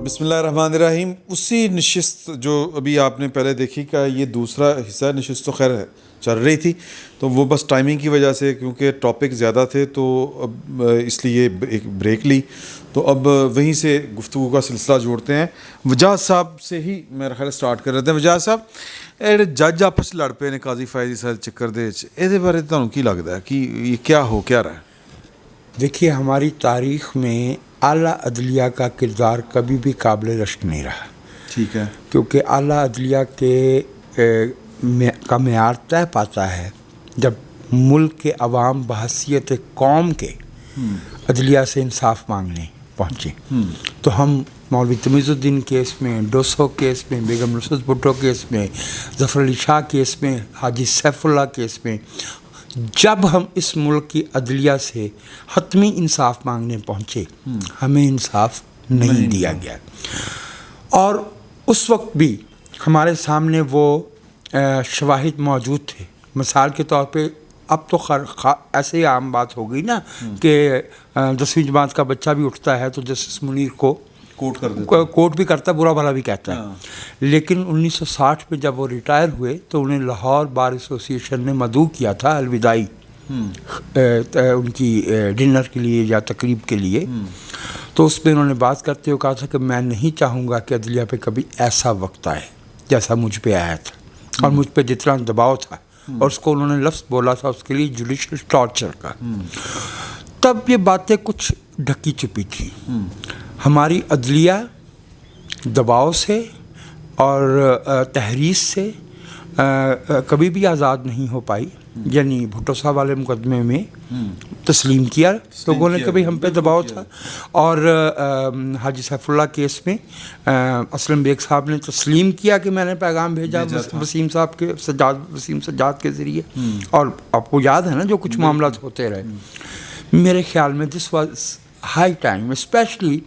بسم اللہ الرحمن الرحیم. اسی نشست جو ابھی آپ نے پہلے دیکھی کا یہ دوسرا حصہ نشست تو خیر چل رہی تھی، تو وہ بس ٹائمنگ کی وجہ سے کیونکہ ٹاپک زیادہ تھے تو اب اس لیے ایک بریک لی. تو اب وہیں سے گفتگو کا سلسلہ جوڑتے ہیں. وجاہت صاحب سے ہی میرا خیال سٹارٹ کر رہے ہیں. وجاہت صاحب یہ جج آپس لڑ پے نے قاضی فائز صاحب چکر دے یہ بارے تمہیں کی لگتا ہے کہ یہ کیا ہو کیا رہا ہے؟ دیکھیے، ہماری تاریخ میں اعلیٰ عدلیہ کا کردار کبھی بھی قابل رشک نہیں رہا. ٹھیک ہے. کیونکہ اعلیٰ عدلیہ کا معیار طے پاتا ہے جب ملک کے عوام بحیثیت قوم کے عدلیہ سے انصاف مانگنے پہنچے. تو ہم مولوی تمیز الدین کیس میں، ڈوسو کیس میں، بیگم نصرت بھٹو کیس میں، ظفر علی شاہ کیس میں، حاجی سیف اللہ کیس میں، جب ہم اس ملک کی عدلیہ سے حتمی انصاف مانگنے پہنچے، ہمیں انصاف نہیں دیا گیا. اور اس وقت بھی ہمارے سامنے وہ شواہد موجود تھے. مثال کے طور پہ اب تو ایسے ہی عام بات ہو گئی نا کہ 10ویں جماعت کا بچہ بھی اٹھتا ہے تو جسٹس منیر کو کوٹ بھی کرتا ہے، برا بھلا بھی کہتا ہے. لیکن 1960 میں جب وہ ریٹائر ہوئے تو انہیں لاہور بار ایسوسی ایشن نے مدعو کیا تھا الوداعی ان کی ڈنر کے لیے یا تقریب کے لیے. تو اس میں انہوں نے بات کرتے ہوئے کہا تھا کہ میں نہیں چاہوں گا کہ عدلیہ پہ کبھی ایسا وقت آئے جیسا مجھ پہ آیا تھا اور مجھ پہ جتنا دباؤ تھا. اور اس کو انہوں نے لفظ بولا تھا اس کے لیے جوڈیشل ٹارچر کا. تب یہ باتیں کچھ ڈھکی چھپی تھیں. ہماری عدلیہ دباؤ سے اور تحریض سے کبھی بھی آزاد نہیں ہو پائی. یعنی بھٹو صاحب والے مقدمے میں تسلیم کیا لوگوں نے کبھی ہم پہ دباؤ تھا، اور حاجی سیف اللہ کیس میں اسلم بیگ صاحب نے تسلیم کیا کہ میں نے پیغام بھیجا وسیم صاحب کے وسیم سجاد کے ذریعے. اور آپ کو یاد ہے نا جو کچھ معاملات ہوتے رہے. میرے خیال میں this was high time, especially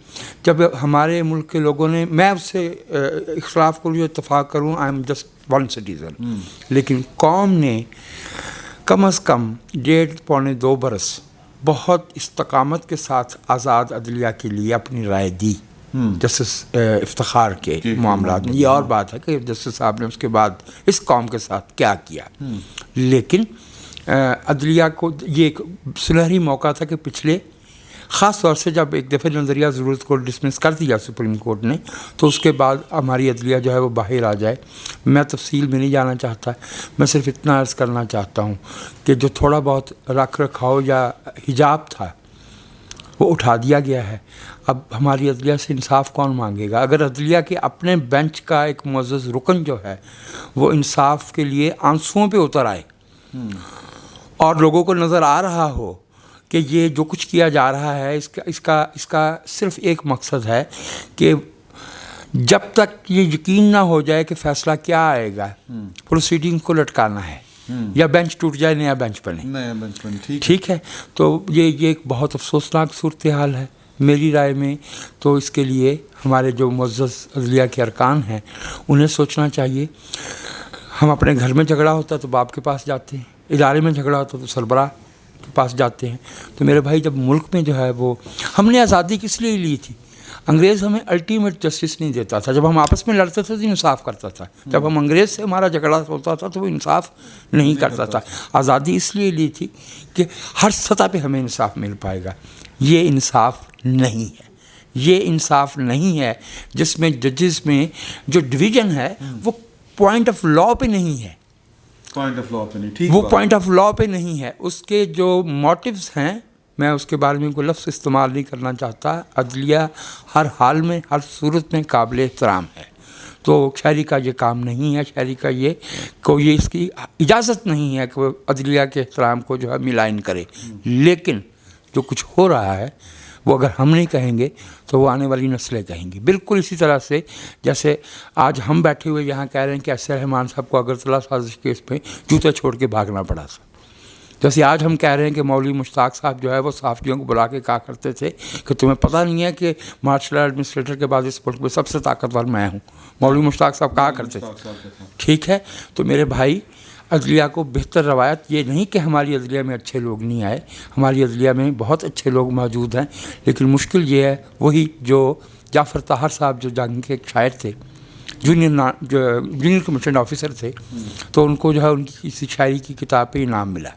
جب ہمارے ملک کے لوگوں نے، میں اس سے اختلاف کو جو اتفاق کروں، I am just one citizen, لیکن قوم نے کم از کم 1.5-2 برس بہت استقامت کے ساتھ آزاد عدلیہ کے لیے اپنی رائے دی. جسٹس افتخار کے معاملات میں یہ اور بات ہے کہ جسٹس صاحب نے اس کے بعد اس قوم کے ساتھ کیا کیا. لیکن عدلیہ کو یہ ایک سنہری موقع تھا کہ پچھلے، خاص طور سے جب ایک دفعہ نظریہ ضرورت کو ڈسمس کر دیا سپریم کورٹ نے، تو اس کے بعد ہماری عدلیہ جو ہے وہ باہر آ جائے. میں تفصیل میں نہیں جانا چاہتا، میں صرف اتنا عرض کرنا چاہتا ہوں کہ جو تھوڑا بہت رکھ رکھاؤ یا حجاب تھا وہ اٹھا دیا گیا ہے. اب ہماری عدلیہ سے انصاف کون مانگے گا؟ اگر عدلیہ کے اپنے بینچ کا ایک معزز رکن جو ہے وہ انصاف کے لیے آنسوؤں پہ اتر آئے اور لوگوں کو نظر آ رہا ہو کہ یہ جو کچھ کیا جا رہا ہے اس کا صرف ایک مقصد ہے کہ جب تک یہ یقین نہ ہو جائے کہ فیصلہ کیا آئے گا، پروسیڈنگ کو لٹکانا ہے یا بینچ ٹوٹ جائے نیا بینچ بنے. ٹھیک ہے. تو یہ ایک بہت افسوسناک صورتحال ہے میری رائے میں. تو اس کے لیے ہمارے جو معزز عدلیہ کے ارکان ہیں انہیں سوچنا چاہیے. ہم اپنے گھر میں جھگڑا ہوتا تو باپ کے پاس جاتے ہیں، ادارے میں جھگڑا ہوتا تو سربراہ کے پاس جاتے ہیں. تو میرے بھائی، جب ملک میں جو ہے وہ ہم نے آزادی کس لیے لی تھی؟ انگریز ہمیں الٹیمیٹ جسٹس نہیں دیتا تھا. جب ہم آپس میں لڑتے تھے تو انصاف کرتا تھا. جب ہم انگریز سے ہمارا جھگڑا ہوتا تھا تو وہ انصاف نہیں کرتا تھا. آزادی اس لیے لی تھی کہ ہر سطح پہ ہمیں انصاف مل پائے گا. یہ انصاف نہیں ہے. یہ انصاف نہیں ہے جس میں ججز میں جو ڈویژن ہے وہ پوائنٹ آف لا پہ نہیں ہے. وہ پوائنٹ آف لا پہ نہیں ہے. اس کے جو موٹیوز ہیں، میں اس کے بارے میں کوئی لفظ استعمال نہیں کرنا چاہتا. عدلیہ ہر حال میں، ہر صورت میں قابل احترام ہے. تو شہری کا یہ کام نہیں ہے، شہری کا یہ کوئی اس کی اجازت نہیں ہے کہ وہ عدلیہ کے احترام کو جو ہے ملائن کرے. لیکن جو کچھ ہو رہا ہے وہ اگر ہم نہیں کہیں گے تو وہ آنے والی نسلیں کہیں گی. بالکل اسی طرح سے جیسے آج ہم بیٹھے ہوئے یہاں کہہ رہے ہیں کہ ایسے رحمان صاحب کو اگرتلہ سازش کیس میں جوتے چھوڑ کے بھاگنا پڑا تھا. جیسے آج ہم کہہ رہے ہیں کہ مولوی مشتاق صاحب جو ہے وہ صحافیوں کو بلا کے کہا کرتے تھے کہ تمہیں پتہ نہیں ہے کہ مارشل آرٹ ایڈمنسٹریٹر کے بعد اس ملک میں سب سے طاقتور میں ہوں. مولوی مشتاق صاحب کہا کرتے تھے. ٹھیک ہے. تو میرے بھائی، عدلیہ کو بہتر روایت، یہ نہیں کہ ہماری عدلیہ میں اچھے لوگ نہیں آئے، ہماری عدلیہ میں بہت اچھے لوگ موجود ہیں، لیکن مشکل یہ ہے وہی جو جعفر طاہر صاحب جو جنگ کے ایک شاعر تھے، جونیئر کمیشن آفیسر تھے، تو ان کو جو ہے ان کی کسی شاعری کی کتاب پہ انعام ملا.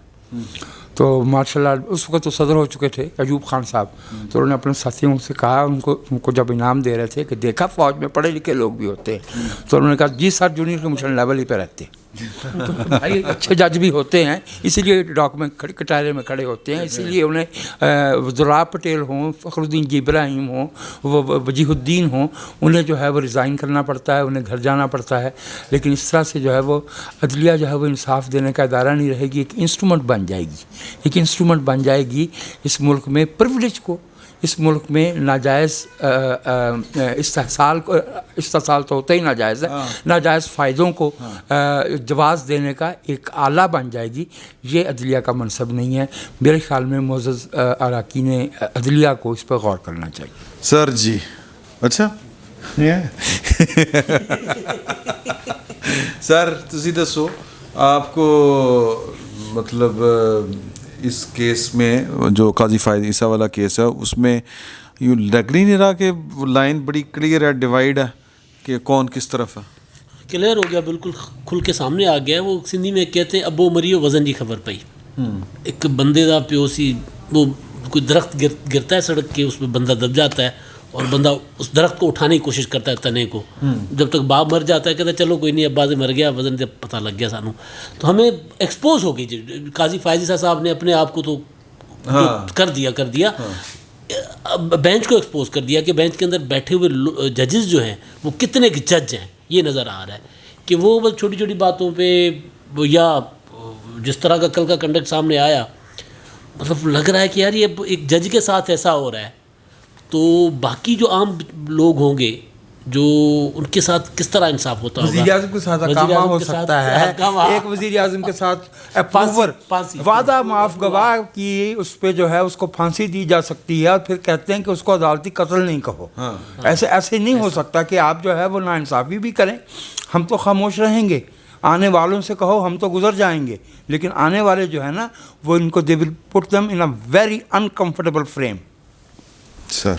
تو ماشاء اللہ اس وقت تو صدر ہو چکے تھے ایوب خان صاحب، تو انہوں نے اپنے ساتھیوں سے کہا ان کو جب انعام دے رہے تھے کہ دیکھا فوج میں پڑھے لکھے لوگ بھی ہوتے ہیں، تو انہوں نے کہا جی سر جونیئر کمیشن لیول ہی پہ رہتے ہیں. تو بھائی اچھے جج بھی ہوتے ہیں، اسی لیے ڈاکومنٹ کٹہرے میں کھڑے ہوتے ہیں، اسی لیے انہیں وزراء پٹیل ہوں، فخر الدین جی ابراہیم ہوں، وجیہ الدین ہوں، انہیں جو ہے وہ ریزائن کرنا پڑتا ہے، انہیں گھر جانا پڑتا ہے. لیکن اس طرح سے جو ہے وہ عدلیہ جو ہے وہ انصاف دینے کا ادارہ نہیں رہے گی، ایک انسٹرومنٹ بن جائے گی، ایک انسٹرومنٹ بن جائے گی اس ملک میں پریولیج کو، اس ملک میں ناجائز استحصال تو ہوتا ہی ناجائز ہے، ناجائز فائدوں کو جواز دینے کا ایک آلہ بن جائے گی. یہ عدلیہ کا منصب نہیں ہے. میرے خیال میں معزز اراکین عدلیہ کو اس پہ غور کرنا چاہیے. سر جی اچھا سر تسی دسو آپ کو مطلب اس کیس میں جو قاضی فائز عیسیٰ والا کیس ہے اس میں یوں لگ نہیں رہا کہ وہ لائن بڑی کلیئر ہے، ڈیوائڈ ہے کہ کون کس طرف ہے؟ کلیئر ہو گیا، بالکل کھل کے سامنے آ گیا. وہ سندھی میں کہتے ہیں ابو مریو وزن کی خبر پئی. ایک بندے دا پیو سی، وہ کوئی درخت گرتا ہے سڑک کے، اس میں بندہ دب جاتا ہے اور بندہ اس درخت کو اٹھانے کی کوشش کرتا ہے تنے کو، جب تک باپ مر جاتا ہے کہتا ہے چلو کوئی نہیں ابا سے مر گیا، وزن جب پتہ لگ گیا سانوں. تو ہمیں ایکسپوز ہو گئی. قاضی فائز عیسیٰ صاحب نے اپنے آپ کو تو کر دیا بینچ کو ایکسپوز کر دیا کہ بینچ کے اندر بیٹھے ہوئے ججز جو ہیں وہ کتنے کے جج ہیں. یہ نظر آ رہا ہے کہ وہ بس چھوٹی چھوٹی باتوں پہ، یا جس طرح کا کل کا کنڈکٹ سامنے آیا، مطلب لگ رہا ہے کہ یار یہ ایک جج کے ساتھ ایسا ہو رہا ہے تو باقی جو عام لوگ ہوں گے جو ان کے ساتھ کس طرح انصاف ہوتا ہوگا. وزیر اعظم کے ساتھ اقامہ ہو سکتا ہے، ایک وزیر اعظم کے ساتھ وعدہ معاف گواہ کی اس پہ جو ہے اس کو پھانسی دی جا سکتی ہے، اور پھر کہتے ہیں کہ اس کو عدالتی قتل نہیں کہو. ایسے نہیں ہو سکتا کہ آپ جو ہے وہ ناانصافی بھی کریں. ہم تو خاموش رہیں گے، آنے والوں سے کہو ہم تو گزر جائیں گے، لیکن آنے والے جو ہے نا وہ ان کو دے ول پٹ دم ان اے ویری انکمفرٹیبل فریم. سر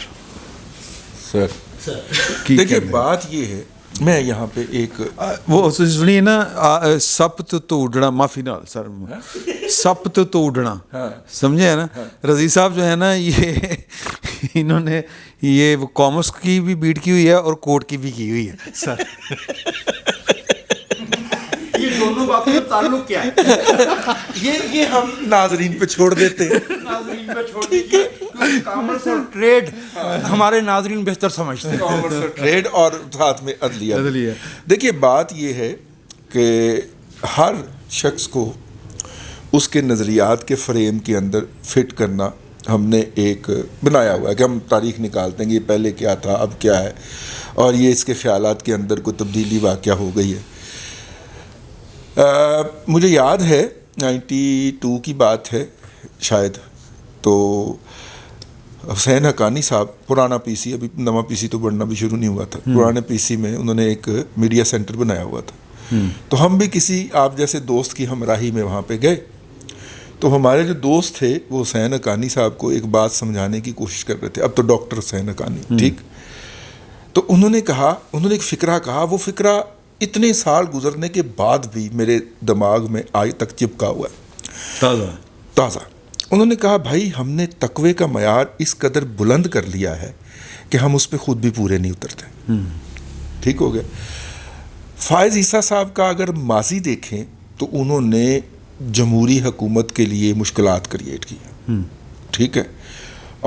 دیکھیے بات یہ ہے، میں یہاں پہ ایک وہ سنیے نا، سپ تو اڈنا، معافی نال سر، سپ تو اڈنا سمجھے ہے نا. رضی صاحب جو ہے نا یہ انہوں نے یہ کامرس کی بھی بیٹ کی ہوئی ہے اور کورٹ کی بھی کی ہوئی ہے سر. یہ دونوں باتوں کا تعلق کیا ہے؟ یہ ہم ناظرین پہ چھوڑ دیتے ہیں. ناظرین پہ چھوڑ دیجیے، کامرس اور ٹریڈ ہمارے ناظرین بہتر سمجھتے ہیں. کامرس اور ٹریڈ اور ساتھ میں عدلیہ. دیکھیے بات یہ ہے کہ ہر شخص کو اس کے نظریات کے فریم کے اندر فٹ کرنا ہم نے ایک بنایا ہوا ہے کہ ہم تاریخ نکالتے ہیں کہ یہ پہلے کیا تھا اب کیا ہے، اور یہ اس کے خیالات کے اندر کوئی تبدیلی واقعہ ہو گئی ہے. مجھے یاد ہے 92 کی بات ہے شاید، تو حسین حقانی صاحب، پرانا پی سی، ابھی نواں پی سی تو بڑھنا بھی شروع نہیں ہوا تھا، پرانے پی سی میں انہوں نے ایک میڈیا سینٹر بنایا ہوا تھا. تو ہم بھی کسی آپ جیسے دوست کی ہمراہی میں وہاں پہ گئے. تو ہمارے جو دوست تھے وہ حسین حقانی صاحب کو ایک بات سمجھانے کی کوشش کر رہے تھے. اب تو ڈاکٹر حسین حقانی، ٹھیک. تو انہوں نے ایک فقرہ کہا، وہ فقرہ اتنے سال گزرنے کے بعد بھی میرے دماغ میں آج تک چپکا ہوا ہے، تازہ. انہوں نے کہا بھائی ہم نے تقوی کا معیار اس قدر بلند کر لیا ہے کہ ہم اس پہ خود بھی پورے نہیں اترتے. ٹھیک ہو گیا. فائز عیسیٰ صاحب کا اگر ماضی دیکھیں تو انہوں نے جمہوری حکومت کے لیے مشکلات کریٹ کی ہیں، ٹھیک ہے،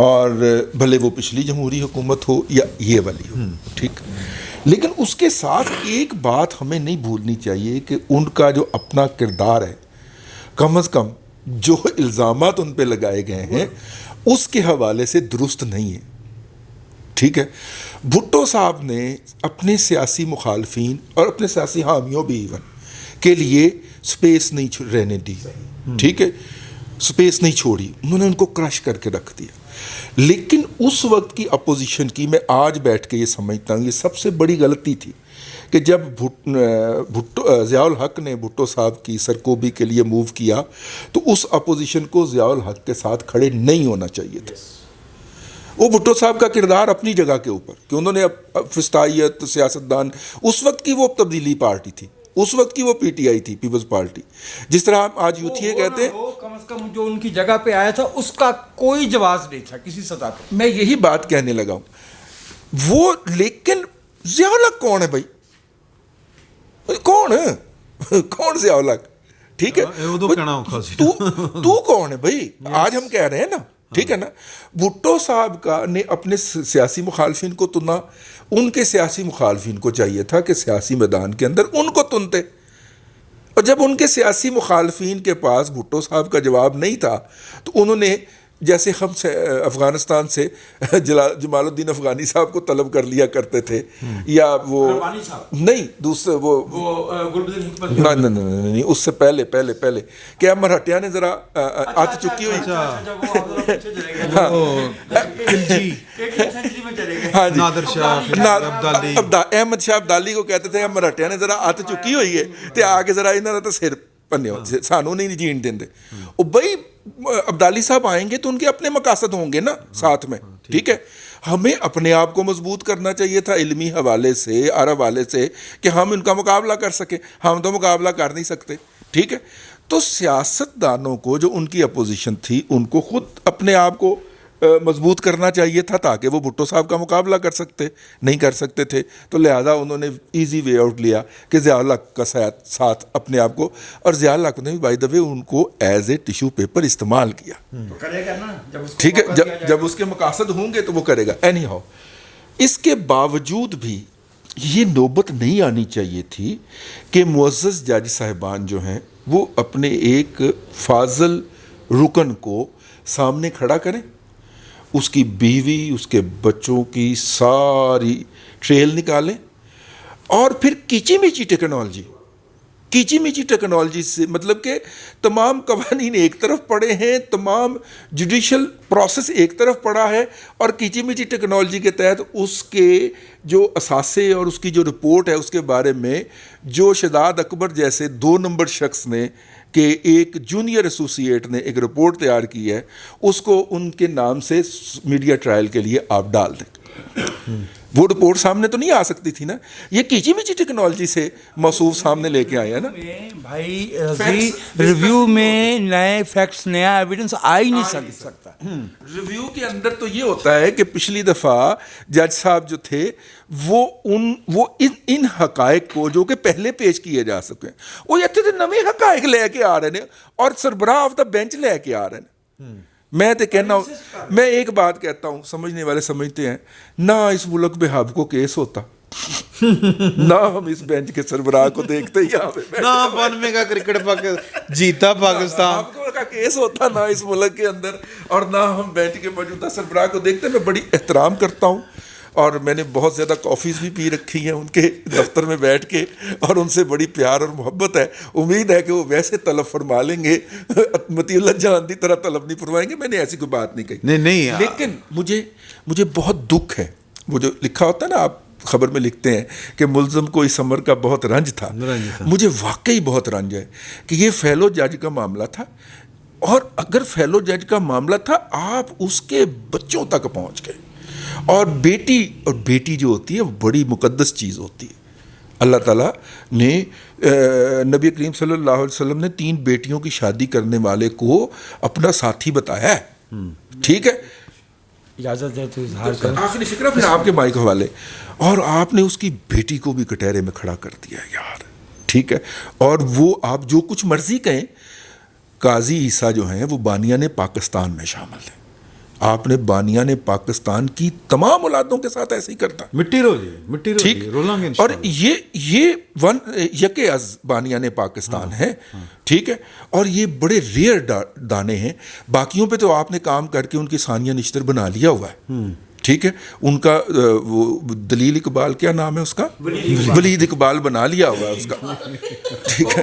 اور بھلے وہ پچھلی جمہوری حکومت ہو یا یہ والی ہو، ٹھیک. لیکن اس کے ساتھ ایک بات ہمیں نہیں بھولنی چاہیے کہ ان کا جو اپنا کردار ہے، کم از کم جو الزامات ان پہ لگائے گئے ہیں اس کے حوالے سے درست نہیں ہے، ٹھیک ہے. بھٹو صاحب نے اپنے سیاسی مخالفین اور اپنے سیاسی حامیوں بھی ایون کے لیے سپیس نہیں رہنے دی، ٹھیک ہے، سپیس نہیں چھوڑی، انہوں نے ان کو کرش کر کے رکھ دیا. لیکن اس وقت کی اپوزیشن کی میں آج بیٹھ کے یہ سمجھتا ہوں یہ سب سے بڑی غلطی تھی کہ جب ضیاء الحق نے بھٹو صاحب کی سرکوبی کے لیے موو کیا تو اس اپوزیشن کو ضیاء الحق کے ساتھ کھڑے نہیں ہونا چاہیے تھا. وہ بھٹو صاحب کا کردار اپنی جگہ کے اوپر کہ انہوں نے فسطائیت سیاستدان، اس وقت کی وہ تبدیلی پارٹی تھی، اس وقت کی وہ پی ٹی آئی تھی، پیپلز پارٹی، جس طرح آج یوتھیے کہتے ہیں. وہ کم از کم جو ان کی جگہ پہ آیا تھا اس کا کوئی جواز نہیں تھا کسی سطح پہ. میں یہی بات کہنے لگا ہوں. وہ لیکن ضیاء الحق کون ہے بھائی؟ کون ضیاء الحق؟ ٹھیک ہے، تو کون ہے بھائی؟ آج ہم کہہ رہے ہیں نا، ٹھیک ہے نا. بھٹو صاحب کا نے اپنے سیاسی مخالفین کو تننا، ان کے سیاسی مخالفین کو چاہیے تھا کہ سیاسی میدان کے اندر ان کو تنتے، اور جب ان کے سیاسی مخالفین کے پاس بھٹو صاحب کا جواب نہیں تھا تو انہوں نے جیسے ہم سے افغانستان سے جمال الدین افغانی صاحب کو طلب کر لیا کرتے تھے، یا وہ نہیں دوسرے وہ نہیں اس سے پہلے کہ مرہٹیا نے ذرا آت چکی ہوئی. ہاں جی، احمد شاہ ابدالی کو کہتے تھے مرہٹیا نے ذرا آت چکی ہوئی ہے تے آ کے ذرا انہوں نے تو سر پنے سانوں نہیں جین دیں. او بھائی ابدالی صاحب آئیں گے تو ان کے اپنے مقاصد ہوں گے نا ساتھ میں، ٹھیک ہے. ہمیں اپنے آپ کو مضبوط کرنا چاہیے تھا علمی حوالے سے اور حوالے سے کہ ہم ان کا مقابلہ کر سکیں. ہم تو مقابلہ کر نہیں سکتے، ٹھیک ہے. تو سیاستدانوں کو جو ان کی اپوزیشن تھی ان کو خود اپنے آپ کو مضبوط کرنا چاہیے تھا تاکہ وہ بھٹو صاحب کا مقابلہ نہیں کر سکتے تھے. تو لہذا انہوں نے ایزی وے آؤٹ لیا کہ ضیاء الحق کا ساتھ اپنے آپ کو، اور ضیاء الحق نے بھی بائی دا وے ان کو ایز اے ٹیشو پیپر استعمال کیا. ٹھیک ہے، جب اس کے مقاصد ہوں گے تو وہ کرے گا. اینی ہاؤ، اس کے باوجود بھی یہ نوبت نہیں آنی چاہیے تھی کہ معزز جج صاحبان جو ہیں وہ اپنے ایک فاضل رکن کو سامنے کھڑا کریں، اس کی بیوی اس کے بچوں کی ساری ٹریل نکالیں، اور پھر کیچی میچی ٹیکنالوجی سے مطلب کہ تمام قوانین ایک طرف پڑے ہیں، تمام جوڈیشل پروسیس ایک طرف پڑا ہے، اور کیچی میچی ٹیکنالوجی کے تحت اس کے جو اثاثے اور اس کی جو رپورٹ ہے اس کے بارے میں جو شہزاد اکبر جیسے 2 نمبر شخص نے کہ ایک جونیئر ایسوسیٹ نے ایک رپورٹ تیار کی ہے، اس کو ان کے نام سے میڈیا ٹرائل کے لیے آپ ڈال دیں. وہ رپورٹ سامنے تو نہیں آ سکتی تھی نا. یہ کیچی میچی ٹیکنالوجی سے موصوف سامنے لے کے آئے ہیں نا بھائی. ریویو میں نئے فیکٹس، نیا ایویڈنس آ ہی نہیں سکتا. ریویو کے اندر تو یہ ہوتا ہے کہ پچھلی دفعہ جج صاحب جو تھے وہ ان حقائق کو جو کہ پہلے پیش کیے جا سکے وہ یہ نئے حقائق لے کے آ رہے ہیں اور سربراہ آف دا بینچ لے کے آ رہے ہیں. میں تو کہنا ہوں، میں ایک بات کہتا ہوں، سمجھنے والے سمجھتے ہیں، نہ اس ملک میں ہب کو کیس ہوتا، نہ ہم اس بینچ کے سربراہ کو دیکھتے یہاں پہ، نہ 92 کا کرکٹ جیتا پاکستان کا کیس ہوتا نہ اس ملک کے اندر، اور نہ ہم بینچ کے موجودہ سربراہ کو دیکھتے. میں بڑی احترام کرتا ہوں اور میں نے بہت زیادہ کافیز بھی پی رکھی ہیں ان کے دفتر میں بیٹھ کے، اور ان سے بڑی پیار اور محبت ہے. امید ہے کہ وہ ویسے طلب فرما لیں گے، مطیع اللہ جان دی طرح طلب نہیں فرمائیں گے. میں نے ایسی کوئی بات نہیں کہی، نہیں. لیکن مجھے بہت دکھ ہے. وہ جو لکھا ہوتا ہے نا، آپ خبر میں لکھتے ہیں کہ ملزم کو اس عمر کا بہت رنج تھا. مجھے واقعی بہت رنج ہے کہ یہ فیلو جج کا معاملہ تھا، اور اگر فیلو جج کا معاملہ تھا آپ اس کے بچوں تک پہنچ گئے. اور بیٹی جو ہوتی ہے وہ بڑی مقدس چیز ہوتی ہے. اللہ تعالیٰ نے نبی کریم صلی اللہ علیہ وسلم نے 3 بیٹیوں کی شادی کرنے والے کو اپنا ساتھی بتایا ہے، ٹھیک ہے. اجازت ہے تو اظہار کریں. آخری فکرہ پھر آپ کے مائک حوالے. اور آپ نے اس کی بیٹی کو بھی کٹہرے میں کھڑا کر دیا یار، ٹھیک ہے. اور وہ آپ جو کچھ مرضی کہیں، قاضی عیسیٰ جو ہیں وہ بانیان پاکستان میں شامل ہیں. آپ نے بانیان پاکستان کی تمام اولادوں کے ساتھ ایسے ہی کرتا، مٹی رو جی ٹھیک. اور یہ یک از بانیان پاکستان ہے، ٹھیک ہے. اور یہ بڑے ریئر دانے ہیں. باقیوں پہ تو آپ نے کام کر کے ان کی ثانیہ نشتر بنا لیا ہوا ہے، ٹھیک ہے. ان کا وہ دلیل اقبال، کیا نام ہے اس کا، ولید اقبال بنا لیا ہوا ہے اس کا، ٹھیک ہے.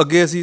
ਅੱਗੇ ਅਸੀਂ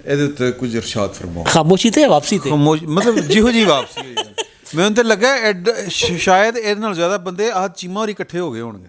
ਇਹਦੇ ਉੱਤੇ ਕੁਝ ਇਰਸ਼ਾਦ ਫਰਮਾਓ। ਖਾਮੋਸ਼ੀ ਤੇ ਵਾਪਸੀ ਤੇ ਮਤਲਬ ਜਿਹੋ ਜੀ ਵਾਪਸੀ ਹੋਈ ਹੈ, ਮੈਨੂੰ ਤਾਂ ਲੱਗਾ ਸ਼ਾਇਦ ਇਹਦੇ ਨਾਲ ਜ਼ਿਆਦਾ ਬੰਦੇ ਆਹ ਚੀਮਾ ਹੋਰ ਇਕੱਠੇ ਹੋ ਗਏ ਹੋਣਗੇ।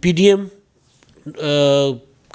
PDM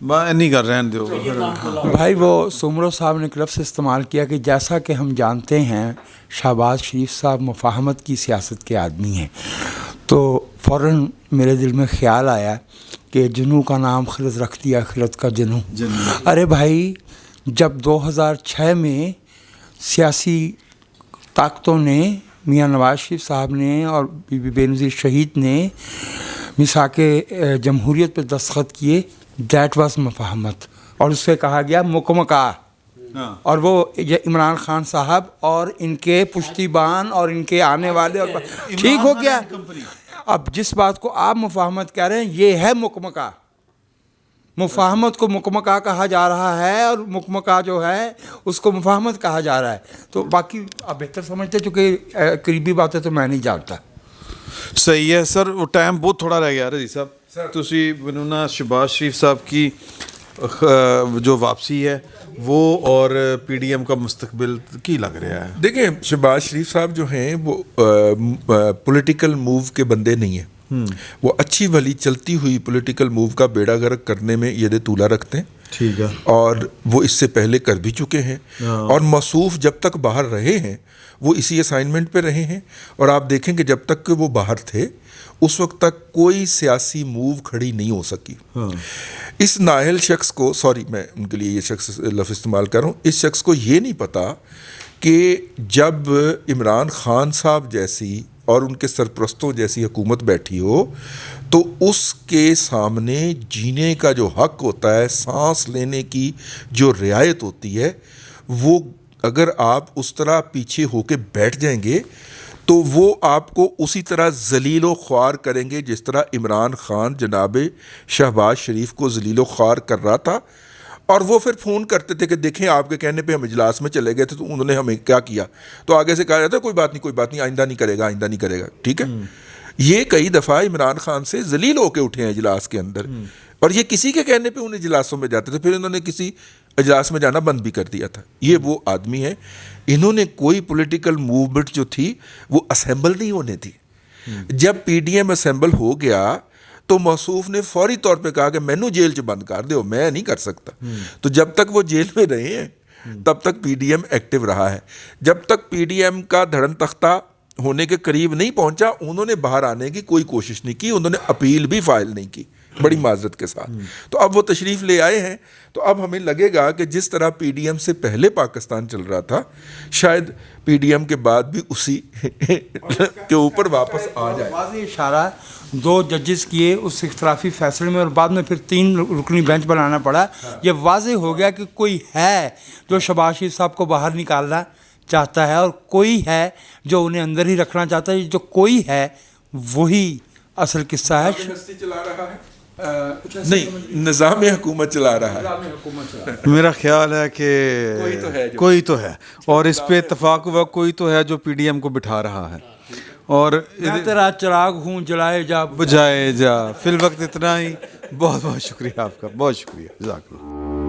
نہیں کر رہے دو. بھائی وہ سمرو صاحب نے ایک لفظ استعمال کیا کہ جیسا کہ ہم جانتے ہیں شہباز شریف صاحب مفاہمت کی سیاست کے آدمی ہیں، تو فوراً میرے دل میں خیال آیا کہ جنو کا نام خلط رکھ دیا، خلط کا جنو. ارے بھائی جب 2006 میں سیاسی طاقتوں نے، میاں نواز شریف صاحب نے اور بی بی بے نظیر شہید نے میثاق جمہوریت پہ دستخط کیے، دیٹ واز مفاہمت، اور اس سے کہا گیا مکمکا. اور وہ عمران خان صاحب اور ان کے پشتیبان اور ان کے آنے والے اور ٹھیک ہو گیا. اب جس بات کو آپ مفاہمت کہہ رہے ہیں یہ ہے مکمکا. مفاہمت کو مکمکا کہا جا رہا ہے اور مکمکا جو ہے اس کو مفاہمت کہا جا رہا ہے. تو باقی آپ بہتر سمجھتے چونکہ قریبی باتیں تو میں نہیں جانتا. صحیح ہے سر. وہ ٹائم بہت تھوڑا رہ گیا رضی صاحب. تسی بنونا شہباز شریف صاحب کی جو واپسی ہے وہ اور پی ڈی ایم کا مستقبل کی لگ رہا ہے؟ دیکھیں شہباز شریف صاحب جو ہیں وہ پولیٹیکل موو کے بندے نہیں ہیں. وہ اچھی بھلی چلتی ہوئی پولیٹیکل موو کا بیڑا گرک کرنے میں ید طولہ رکھتے ہیں. ٹھیک ہے. اور وہ اس سے پہلے کر بھی چکے ہیں. اور موصوف جب تک باہر رہے ہیں وہ اسی اسائنمنٹ پہ رہے ہیں. اور آپ دیکھیں کہ جب تک کہ وہ باہر تھے اس وقت تک کوئی سیاسی موو کھڑی نہیں ہو سکی. اس نااہل شخص کو، سوری میں ان کے لیے یہ شخص لفظ استعمال کر رہا ہوں، اس شخص کو یہ نہیں پتا کہ جب عمران خان صاحب جیسی اور ان کے سرپرستوں جیسی حکومت بیٹھی ہو تو اس کے سامنے جینے کا جو حق ہوتا ہے، سانس لینے کی جو رعایت ہوتی ہے، وہ اگر آپ اس طرح پیچھے ہو کے بیٹھ جائیں گے تو وہ آپ کو اسی طرح ذلیل و خوار کریں گے جس طرح عمران خان جناب شہباز شریف کو ذلیل و خوار کر رہا تھا. اور وہ پھر فون کرتے تھے کہ دیکھیں آپ کے کہنے پہ ہم اجلاس میں چلے گئے تھے تو انہوں نے ہمیں کیا کیا، تو آگے سے کہا جاتا ہے کوئی بات نہیں آئندہ نہیں کرے گا، آئندہ نہیں کرے گا. ٹھیک ہے. یہ کئی دفعہ عمران خان سے ذلیل ہو کے اٹھے ہیں اجلاس کے اندر، اور یہ کسی کے کہنے پہ ان اجلاسوں میں جاتے تھے. پھر انہوں نے کسی اجلاس میں جانا بند بھی کر دیا تھا. یہ وہ آدمی ہے. انہوں نے کوئی پولیٹیکل موومنٹ جو تھی وہ اسمبل نہیں ہونے تھی. جب پی ڈی ایم اسمبل ہو گیا تو موصوف نے فوری طور پہ کہا کہ مینو جیل چ بند کر دیو، میں نہیں کر سکتا. تو جب تک وہ جیل میں رہے ہیں تب تک پی ڈی ایم ایکٹیو رہا ہے. جب تک پی ڈی ایم کا دھڑن تختہ ہونے کے قریب نہیں پہنچا انہوں نے باہر آنے کی کوئی کوشش نہیں کی، انہوں نے اپیل بھی فائل نہیں کی بڑی معذرت کے ساتھ. تو اب وہ تشریف لے آئے ہیں تو اب ہمیں لگے گا کہ جس طرح پی ڈی ایم سے پہلے پاکستان چل رہا تھا شاید پی ڈی ایم کے بعد بھی اسی کے اوپر واپس آ جائے. واضح اشارہ 2 ججز کیے اس اختلافی فیصلے میں اور بعد میں پھر 3 رکنی بینچ بنانا پڑا. یہ واضح ہو گیا کہ کوئی ہے جو شہباز شریف صاحب کو باہر نکالنا چاہتا ہے اور کوئی ہے جو انہیں اندر ہی رکھنا چاہتا ہے. جو کوئی ہے وہی اصل قصہ ہے. چلا رہا ہے نہیں، نظام حکومت چلا رہا ہے. میرا خیال ہے کہ کوئی تو ہے اور اس پہ اتفاق ہوا کوئی تو ہے جو پی ڈی ایم کو بٹھا رہا ہے. اور میں تیرا چراغ ہوں جلائے جا بجائے جا. فی الوقت اتنا ہی. بہت بہت شکریہ آپ کا، بہت شکریہ، جزاک اللہ.